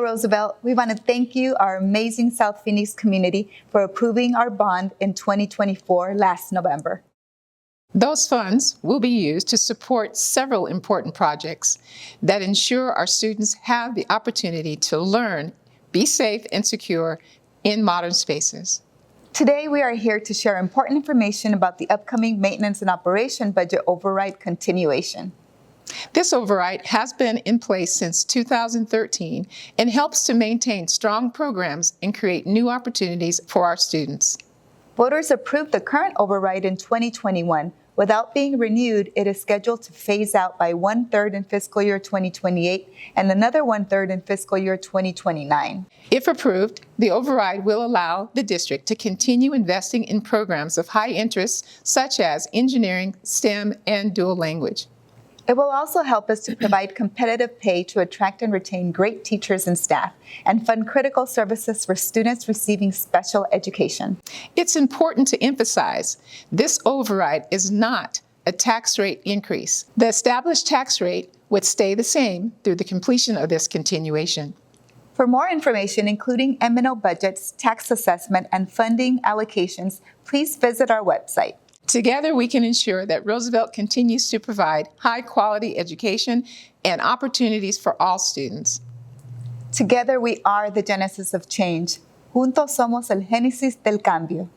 Roosevelt. We want to thank you, our amazing South Phoenix community, for approving our bond in 2024 last November. Those funds will be used to support several important projects that ensure our students have the opportunity to learn, be safe and secure in modern spaces. Today, we are here to share important information about the upcoming Maintenance and Operation Budget Override continuation. This override has been in place since 2013 and helps to maintain strong programs and create new opportunities for our students. Voters approved the current override in 2021. Without being renewed, it is scheduled to phase out by 1/3 in fiscal year 2028 and another 1/3 in fiscal year 2029. If approved, the override will allow the district to continue investing in programs of high interest, such as engineering, STEM, and dual language. It will also help us to provide competitive pay to attract and retain great teachers and staff, and fund critical services for students receiving special education. It's important to emphasize this override is not a tax rate increase. The established tax rate would stay the same through the completion of this continuation. For more information, including M&O budgets, tax assessment, and funding allocations, please visit our website. Together, we can ensure that Roosevelt continues to provide high-quality education and opportunities for all students. Together, we are the genesis of change. Juntos somos el génesis del cambio.